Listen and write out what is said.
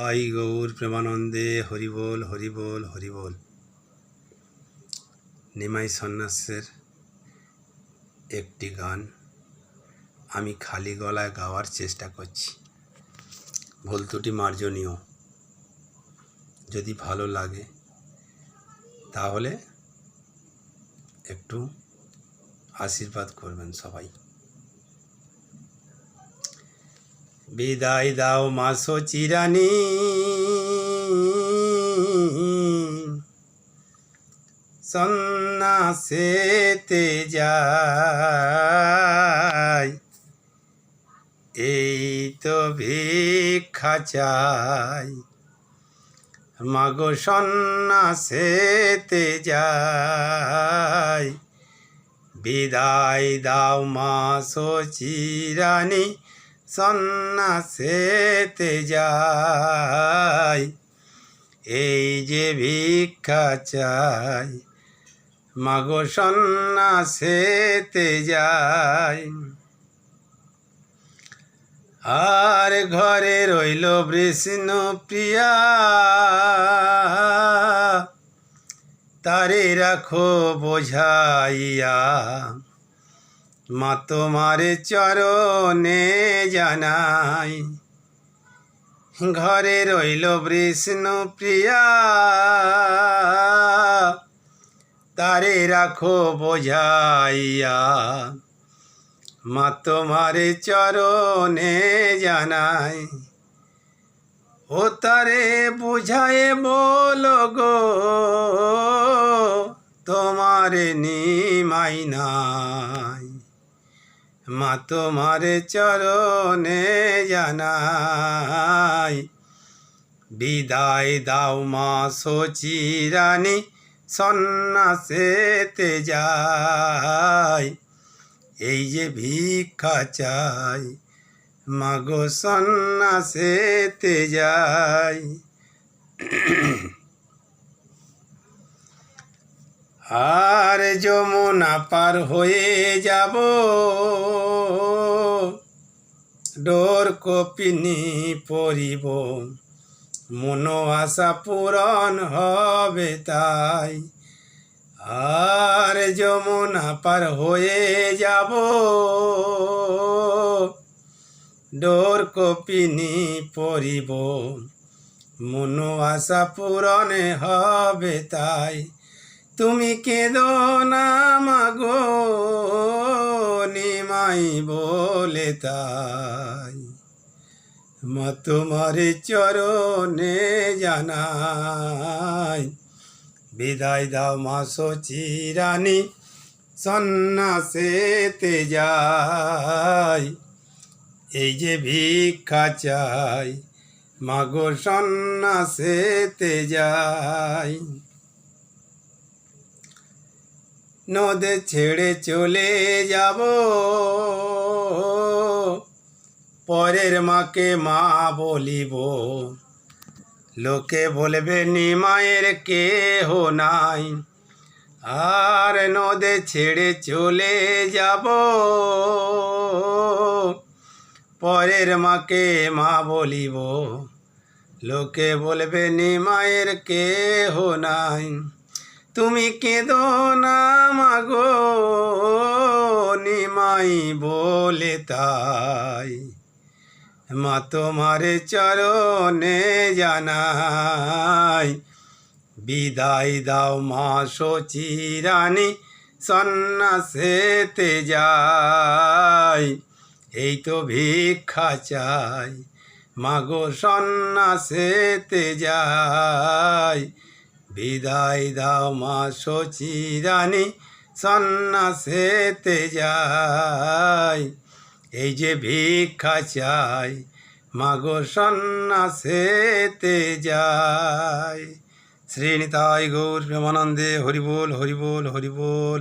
I Gour প্রেমানন্দে হরিবোল হরিবোল হরিবোল। নিমাই সন্ন্যাসের একটি গান আমি খালি গলায় গাওয়ার চেষ্টা করছি। ভুল ত্রুটি মার্জনীয়। যদি ভালো লাগে তাহলে একটু আশীর্বাদ করবেন সবাই। বিদায় দাও মা সচিরানী, সন্ন্যাসেতে যাই, এই তো ভিক্ষা চাই। মাগো সন্ন্যাসেতে যাই, বিদায় দাও মা সচিরানী, সন্ন্যাসেতে যাই, এই যে ভিক্ষা চাই। মাগো সন্ন্যাসেতে যাই। আর ঘরে রইল বিষ্ণু প্রিয়া, তারে রাখো বোঝাইয়া। মা তোমার চরণে জানাই, ঘরে রইল বিষ্ণু প্রিয়া, তারে রাখো বোঝাইয়া। মা তোমার চরণে জানাই, ও তারে বুঝায়ে বলো গো, তোমার নিমাই নাই। মা তোমার চরণে জানাই, বিদায় দাও মা সচিরানী, সন্ন্যাসেতে যাই, এই যে ভিক্ষা চাই। মাগো সন্ন্যাসেতে যাই। আর যমুনা পার হয়ে যাব, ডোর কপিনি পরিব, মনো আশা পূরণ হবে তাই। আর যমুনা পার হয়ে যাব, ডোর কপিনি পরিব, মনো আশা পূরণ হবে তাই। তুমি কেঁদো না মাগো, নিমাই বলে তাই। মা তোমার চরণে জানাই, বিদায় দাও মা সচিরানী, সন্ন্যাসেতে যাই, এই যে ভিক্ষা চাই। মাগো সন্ন্যাসেতে যাই। নদে ছেড়ে চলে যাব, পরের মাকে মা বলিব, লোকে বলবে নিমায়ের কেহ নাই। আর নদে ছেড়ে চলে যাব, পরের মাকে মা বলিব, লোকে বলবে নিমায়ের কেহ নাই। তুমি কেঁদো না মাগো, নিমাই বলে তাই। মা তোমার চরণে জানাই, বিদায় দাও মা সচিরানী, সন্ন্যাসেতে যাই, এই তো ভিক্ষা চাই। মাগো সন্ন্যাসেতে যাই, বিদায় দাও মা সচিরানী, সন্ন্যাসেতে যাই, এই যে ভিক্ষা চাই। মাগো সন্ন্যাসেতে যাই। শ্রী নিতাই গৌর প্রেমানন্দে হরিবোল হরিবোল হরিবোল।